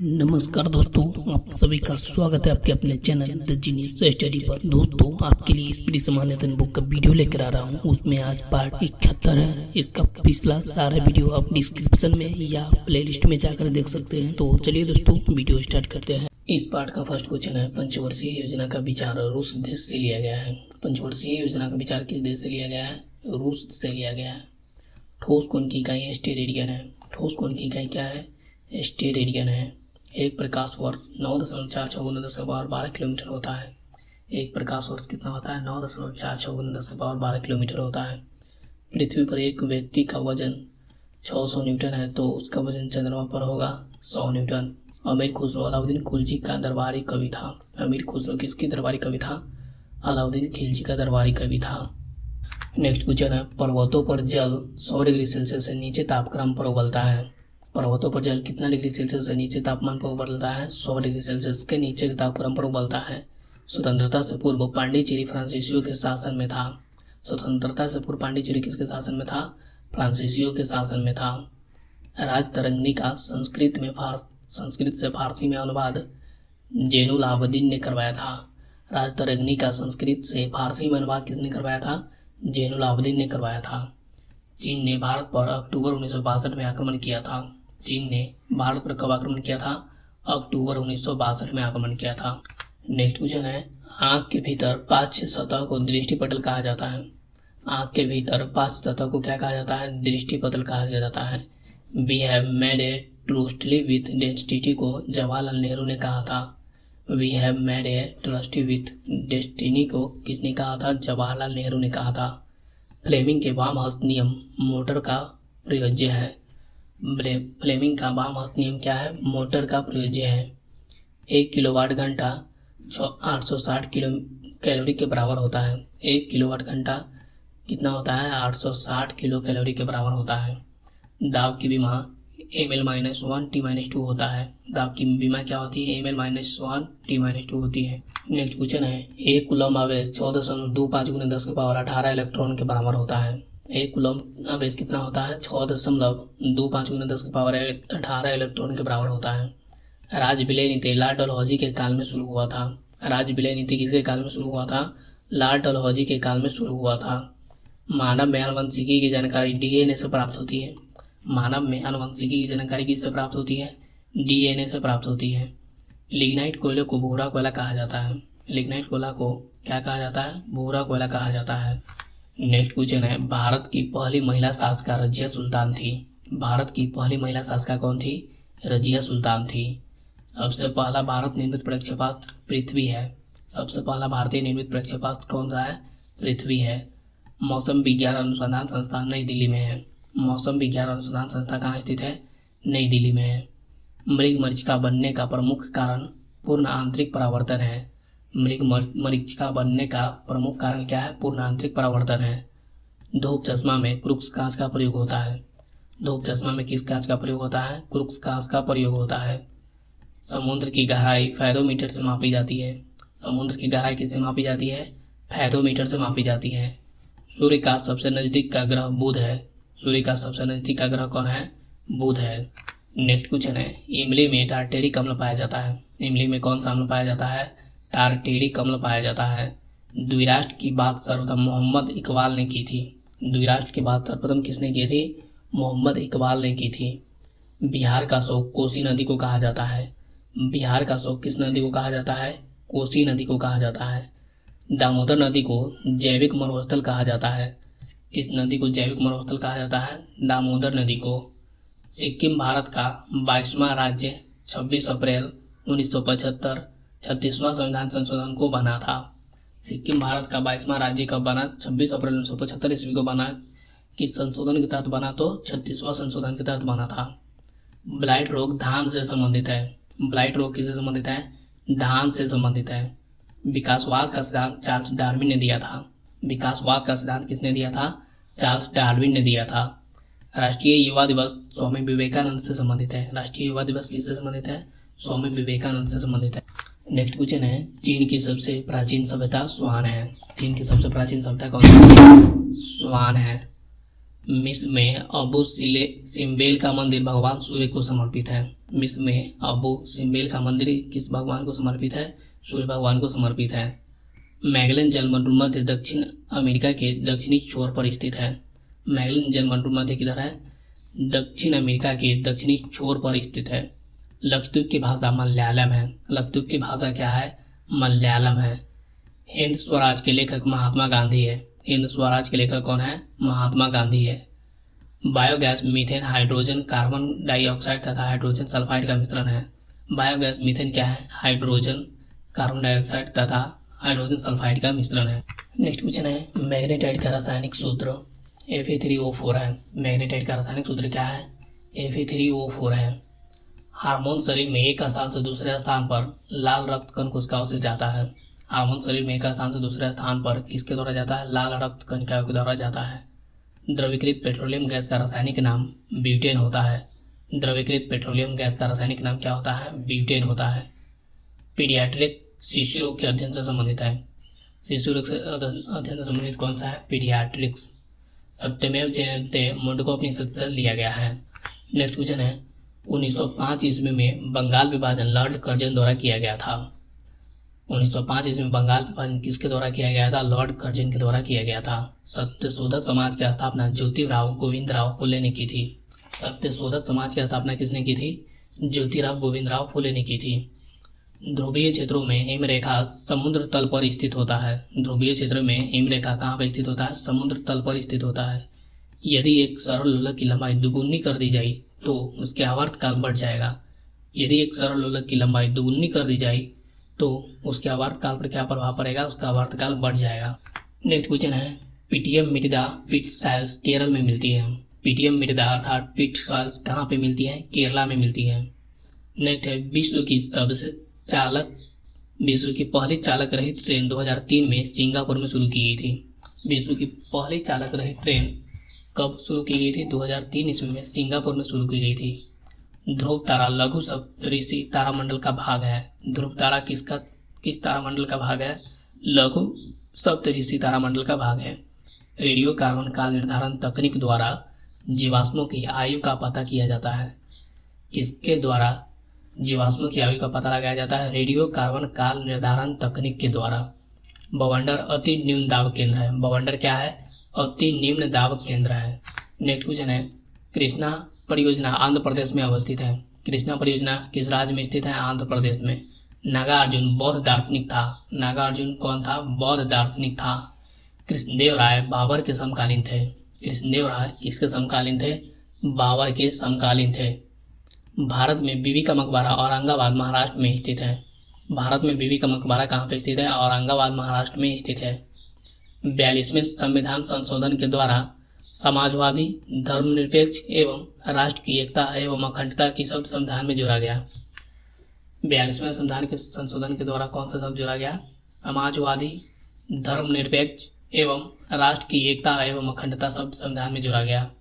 नमस्कार दोस्तों, आप सभी का स्वागत है आपके अपने चैनल द जीनियस स्टडी पर। दोस्तों, आपके लिए स्पीड समान्यतन बुक का वीडियो लेकर आ रहा हूं। उसमें आज पार्ट 71 है। इसका पिछला सारा वीडियो आप डिस्क्रिप्शन में या प्लेलिस्ट में जाकर देख सकते हैं। तो चलिए दोस्तों, वीडियो स्टार्ट करते हैं। इस पार्ट का फर्स्ट क्वेश्चन है, पंचवर्षीय योजना का विचार रूस देश से लिया गया है। पंचवर्षीय योजना का विचार किस देश से लिया गया है? रूस से लिया गया है। ठोस कोण की इकाई स्टेरेडियन है। ठोस कोण की इकाई क्या है? स्टेरेडियन है। एक प्रकाश वर्ष 9.46 गुना 10⁻12 किलोमीटर होता है। एक प्रकाश वर्ष कितना होता है? 9.46 गुना 10⁻12 किलोमीटर होता है। पृथ्वी पर एक व्यक्ति का वजन 600 न्यूटन है, तो उसका वजन चंद्रमा पर होगा 100 न्यूटन। अमीर खुसरो अलाउद्दीन खिलजी का दरबारी कवि था। अमीर खुसरो किसकी दरबारी कवि था? अलाउद्दीन खिलजी का दरबारी कवि था। नेक्स्ट क्वेश्चन है, पर्वतों पर जल 100 डिग्री सेल्सियस से नीचे तापक्रम पर उबलता है। पर्वतों पर जल कितना डिग्री सेल्सियस से नीचे तापमान पर उबलता है? 100 डिग्री सेल्सियस के नीचे तापक्रम पर उबलता है। स्वतंत्रता से पूर्व पांडिचेरी फ्रांसीसियों के शासन में था। स्वतंत्रता से पूर्व पांडिचेरी किसके शासन में था? फ्रांसीसियों के शासन में था। राजतरंगिणी का संस्कृत से फारसी में अनुवाद जैनुल आबदीन ने करवाया था। राजतरंगिणी का संस्कृत से फारसी में अनुवाद किसने करवाया था? जैनुल आबदीन ने करवाया था। चीन ने भारत पर अक्टूबर 1962 में आक्रमण किया था। चीन ने भारत पर कब आक्रमण किया था? अक्टूबर 1962 में आक्रमण किया था। नेक्स्ट क्वेश्चन है, आंख के भीतर बाह्य सतह को दृष्टिपटल कहा जाता है। आंख के भीतर बाह्य सतह को क्या कहा जाता है? दृष्टिपटल कहा जाता है। We have made a tryst with destiny को जवाहरलाल नेहरू ने कहा था। We have made a tryst with destiny को किसने कहा था? जवाहरलाल नेहरू ने कहा था। फ्लेमिंग के वाम हस्त नियम मोटर का प्रयोज्य है। फ्लेमिंग का वाम हस्त नियम क्या है? मोटर का प्रयोज्य है। 1 किलोवाट घंटा 860 किलो कैलोरी के बराबर होता है। 1 किलोवाट घंटा कितना होता है? 860 किलो कैलोरी के बराबर होता है। दाब की विमा ml-1 t-2 होता है। दाब की विमा क्या होती है? ml-1 t-2 होती है। नेक्स्ट क्वेश्चन है, एक कूलम आवेश 14.25 गुना 10⁻18 इलेक्ट्रॉन के बराबर होता है। एक कूलम आवेश कितना होता है? 6.25 गुना 10⁻18 इलेक्ट्रॉन के बराबर होता है। राज्य विलय नीति लॉर्ड डलहौजी के काल में शुरू हुआ था। राज्य विलय नीति किसके काल में शुरू हुआ था? लॉर्ड डलहौजी के काल में शुरू हुआ था। मानव में आनुवंशिकी की जानकारी DNA से प्राप्त होती है। मानव में आनुवंशिकी की जानकारी किससे प्राप्त होती है? DNA से प्राप्त होती है। लिग्नाइट कोयले को भूरा कोयला कहा जाता है। लिग्नाइट कोयला को क्या कहा जाता है? भूरा कोयला कहा जाता है। नेक्स्ट क्वेश्चन है, भारत की पहली महिला शासिका रजिया सुल्तान थी। भारत की पहली महिला शासिका कौन थी? रजिया सुल्तान थी। सबसे पहला भारत निर्मित प्रक्षेपास्त्र पृथ्वी है। सबसे पहला भारतीय निर्मित प्रक्षेपास्त्र कौन सा है? पृथ्वी है। मौसम विज्ञान अनुसंधान संस्थान नई दिल्ली में है। मौसम विज्ञान अनुसंधान संस्था कहाँ स्थित है? नई दिल्ली में है। मृग मरीचिका बनने का प्रमुख कारण पूर्ण आंतरिक परावर्तन है। मृग मरीचिका बनने का प्रमुख कारण क्या है? पूर्ण आंतरिक परावर्तन है। धूप चश्मा में क्रूक्स कांच का प्रयोग होता है। धूप चश्मा में किस कांच का प्रयोग होता है? क्रूक्स कांच का प्रयोग होता है। समुद्र की गहराई फैथोमीटर से मापी जाती है। समुद्र की गहराई किससे मापी जाती है? फैथोमीटर से मापी जाती है। सूर्य का सबसे नजदीक का ग्रह बुध है। सूर्य का सबसे नजदीक का ग्रह कौन है? बुध है। नेक्स्ट क्वेश्चन है, इमली में टार्टेरी अम्ल पाया जाता है। इमली में कौन सा अम्ल पाया जाता है? टार्टेरी अम्ल पाया जाता है। द्विराष्ट्र की बात सर्वप्रथम मोहम्मद इकबाल ने की थी। द्विराष्ट्र की बात सर्वप्रथम किसने की थी? मोहम्मद इकबाल ने की थी। बिहार का शोक कोसी नदी को कहा जाता है। बिहार का शोक किस नदी को कहा जाता है? कोसी नदी को कहा जाता है। दामोदर नदी को जैविक मरुस्थल कहा जाता है। किस नदी को जैविक मरुस्थल कहा जाता है? दामोदर नदी को। सिक्किम भारत का 22वां राज्य 26 अप्रैल 1975 36वां संविधान संशोधन को बना था। सिक्किम भारत का 22वां राज्य कब बना? 26 अप्रैल 1975 ईस्वी को बना। किस संशोधन के तहत बना? तो 36वां संशोधन के तहत बना था। ब्लाइट रोग धान से संबंधित है। ब्लाइट रोग किससे संबंधित है? धान से संबंधित है। विकासवाद का सिद्धांत चार्ल्स डार्विन ने दिया था। विकासवाद का सिद्धांत किसने दिया था? चार्ल्स डार्विन ने दिया था। राष्ट्रीय युवा दिवस स्वामी विवेकानंद से संबंधित है। राष्ट्रीय युवा दिवस किससे संबंधित है? स्वामी विवेकानंद से संबंधित है। नेक्स्ट क्वेश्चन है, चीन की सबसे प्राचीन सभ्यता स्वान है। चीन की सबसे प्राचीन सभ्यता कौन सी है? स्वान है। मिस्र में अबू सिम्बेल का मंदिर भगवान सूर्य को समर्पित है। मिस्र में अबू सिम्बेल का मंदिर किस भगवान को समर्पित है? सूर्य भगवान को समर्पित है। मैगेलन जलमंडल मध्य दक्षिण अमेरिका के दक्षिणी छोर पर स्थित है। मैगेलन जलमंडल मध्य किधर है? दक्षिण अमेरिका के दक्षिणी छोर पर स्थित है। लक्षद्वीप की भाषा मलयालम है। लक्षद्वीप की भाषा क्या है? मलयालम है। हिंद स्वराज के लेखक महात्मा गांधी है। हिंद स्वराज के लेखक कौन है? महात्मा गांधी है। Biogas methane hydrogen carbon dioxide तथा हाइड्रोजन सल्फाइड का मिश्रण है। बायोगैस मीथेन क्या है? हाइड्रोजन कार्बन डाइऑक्साइड तथा हाइड्रोजन सल्फाइड का मिश्रण है। नेक्स्ट क्वेश्चन है, मैग्नेटाइट का रासायनिक सूत्र Fe3O4 है। मैग्नेटाइट का रासायनिक सूत्र क्या है? Fe3O4 है। हार्मोन शरीर में एक स्थान से दूसरे स्थान पर लाल रक्त कण कोशिकाओं से जाता है। हार्मोन शरीर में एक स्थान से दूसरे स्थान पर किसके द्वारा जाता है? लाल रक्त कणिकाओं के द्वारा जाता है। द्रवीकृत पेट्रोलियम गैस का रासायनिक नाम ब्यूटेन होता है। द्रवीकृत पेट्रोलियम गैस का रासायनिक नाम क्या होता है? ब्यूटेन होता है। पीडियाट्रिक शिशु रोग के अध्ययन से संबंधित है। शिशु रोग से अध्ययन से संबंधित कौन सा है? पीडियाट्रिक्स। सत्यमेव जयते मुंडकोपनिषद से लिया गया है। नेक्स्ट क्वेश्चन है, 1905 ईस्वी में बंगाल विभाजन लॉर्ड कर्जन द्वारा किया गया था। 1905 ईस्वी में बंगाल विभाजन किसके द्वारा किया गया था? लॉर्ड कर्जन के द्वारा किया गया था। सत्यशोधक समाज की स्थापना ज्योतिराव गोविंदराव फुले ने की थी। सत्यशोधक समाज की स्थापना किसने की थी? ज्योतिराव गोविंदराव फुले ने की थी। ध्रुवीय क्षेत्रों में हिमरेखा समुद्र तल पर स्थित होता है। ध्रुवीय क्षेत्र में हिमरेखा कहाँ पर स्थित होता है? समुद्र तल पर स्थित होता है। यदि एक सरल लोलक की लंबाई दुगुनी कर दी जाए तो उसके आवर्तकाल बढ़ जाएगा। यदि एक सरल लोलक की लंबाई दुगुनी कर दी जाए तो उसके आवर्तकाल पर क्या प्रभाव पड़ेगा? उसका आवर्तकाल बढ़ जाएगा। नेक्स्ट क्वेश्चन है, पीटियम मृदा पिट सॉइल्स केरल में मिलती है। पीटियम मृदा अर्थात पिट सॉइल्स कहाँ पे मिलती है? केरला में मिलती है। नेक्स्ट है, विश्व की पहली चालक रहित ट्रेन 2003 में सिंगापुर में शुरू की गई थी। विश्व की पहली चालक रहित ट्रेन कब शुरू की गई थी? 2003 ईस्वी में सिंगापुर में शुरू की गई थी। ध्रुव तारा लघु सप्तऋषि तारामंडल का भाग है। ध्रुव तारा किस तारामंडल का भाग है? लघु सप्तऋषि तारामंडल का भाग है। रेडियो कार्बन काल निर्धारण तकनीक द्वारा जीवाश्मों की आयु का पता किया जाता है। किसके द्वारा जीवाश्मों की आयु का पता लगाया जाता है? रेडियो कार्बन काल निर्धारण तकनीक के द्वारा। बवंडर अति निम्न दाब केंद्र है। बवंडर क्या है? अति निम्न दाब केंद्र है। नेक्स्ट क्वेश्चन है, कृष्णा परियोजना आंध्र प्रदेश में अवस्थित है। कृष्णा परियोजना किस राज्य में स्थित है? आंध्र प्रदेश में। नागार्जुन बौद्ध दार्शनिक था। नागार्जुन कौन था? बौद्ध दार्शनिक था। कृष्णदेव राय बाबर के समकालीन थे। कृष्णदेव राय किसके समकालीन थे? बाबर के समकालीन थे। भारत में बीबी का मकबरा औरंगाबाद महाराष्ट्र में स्थित है। भारत में बीबी का मकबरा कहाँ पे स्थित है? औरंगाबाद महाराष्ट्र में स्थित है। 42वें संविधान संशोधन के द्वारा समाजवादी, धर्मनिरपेक्ष एवं राष्ट्र की एकता एवं अखंडता की शब्द संविधान में जोड़ा गया। 42वें संविधान के संशोधन के द्वारा कौन सा शब्द जोड़ा गया? समाजवादी, धर्मनिरपेक्ष एवं राष्ट्र की एकता एवं अखंडता शब्द संविधान में जोड़ा गया।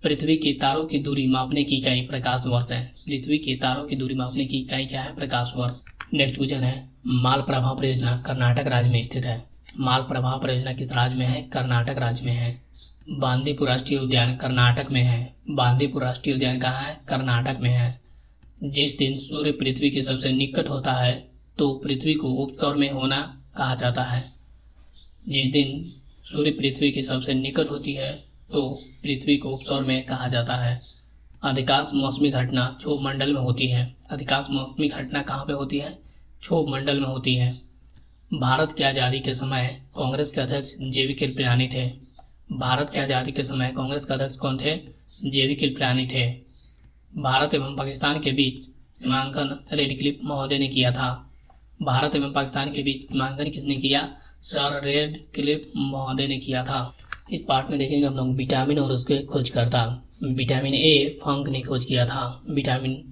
पृथ्वी के तारों की दूरी मापने की इकाई प्रकाश वर्ष है। पृथ्वी के तारों की दूरी मापने की इकाई क्या है? प्रकाश वर्ष। नेक्स्ट क्वेश्चन है, मालप्रभा परियोजना कर्नाटक राज्य में स्थित है। मालप्रभा परियोजना किस राज्य में है? कर्नाटक राज्य में है। बांदीपुर राष्ट्रीय उद्यान कर्नाटक में है। बांदीपुर राष्ट्रीय उद्यान कहाँ है? कर्नाटक में है। जिस दिन सूर्य पृथ्वी के सबसे निकट होता है तो पृथ्वी को उपसौर में होना कहा जाता है। जिस दिन सूर्य पृथ्वी के सबसे निकट होती है तो पृथ्वी को उपसौर में कहा जाता है। अधिकांश मौसमी घटना क्षोभ मंडल में होती है। अधिकांश मौसमी घटना कहाँ पे होती है? क्षोभ मंडल में होती है। भारत की आज़ादी के समय कांग्रेस के अध्यक्ष JV कृपलानी थे। भारत की आज़ादी के समय कांग्रेस के अध्यक्ष कौन थे? JV कृपलानी थे। भारत एवं पाकिस्तान के बीच सीमांकन रेडक्लिफ महोदय ने किया था। भारत एवं पाकिस्तान के बीच सीमांकन किसने किया? सर रेडक्लिफ महोदय ने किया था। इस पार्ट में देखेंगे हम लोग विटामिन और उसके खोजकर्ता। विटामिन ए फंक ने खोज किया था। विटामिन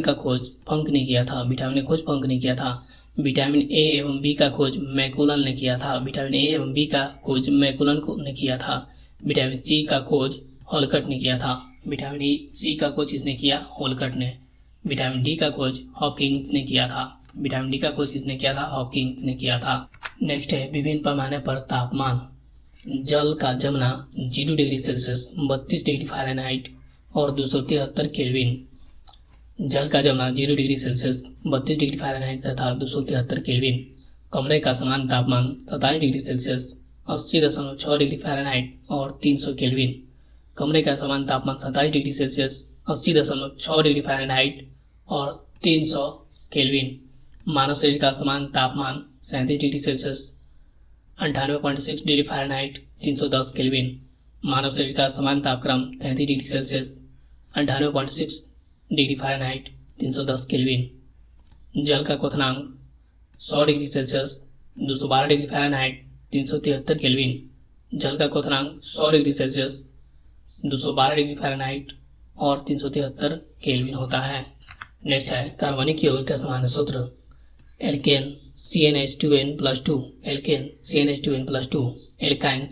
का खोज फंक ने किया था। विटामिन खोज फंक ने किया था। विटामिन ए एवं बी का खोज मैकुलन ने किया था। विटामिन ए एवं बी का खोज मैकुलन ने किया था। विटामिन सी का खोज होलकट ने किया था। विटामिन सी का खोज किसने किया? होलकट ने। विटामिन डी का खोज हॉकिंग्स ने किया था। विटामिन डी का खोज किसने किया था? हॉकिंग्स ने किया था। नेक्स्ट है, विभिन्न पैमाने पर तापमान जल का जमना 0 डिग्री सेल्सियस, 32 डिग्री फ़ारेनहाइट और 273 केल्विन जल का जमना 0 डिग्री सेल्सियस 32 डिग्री फ़ारेनहाइट तथा 273 केल्विन। कमरे का समान तापमान 27 डिग्री सेल्सियस 80.6 डिग्री फ़ारेनहाइट और 300 केल्विन। कमरे का समान तापमान 27 डिग्री सेल्सियस 80.6 डिग्री फ़ारेनहाइट और 300 केल्विन। मानव शरीर का समान तापमान 37 degree Celsius 98.6 degree Fahrenheit 310 Kelvin. मानव शरीर का समान तापक्रम 37 degree Celsius 98.6 degree Fahrenheit 310 Kelvin. जल का क्वथनांक 100 degree Celsius 212 degree Fahrenheit 373 Kelvin. जल का क्वथनांक 100 डिग्री सेल्सियस 212 डिग्री फ़ारेनहाइट और 373 केल्विन होता है। नेक्स्ट है कार्बनिक यौगिक का सामान्य सूत्र। Alkene CnH2n+2, alkene CnH2n+2, alkyne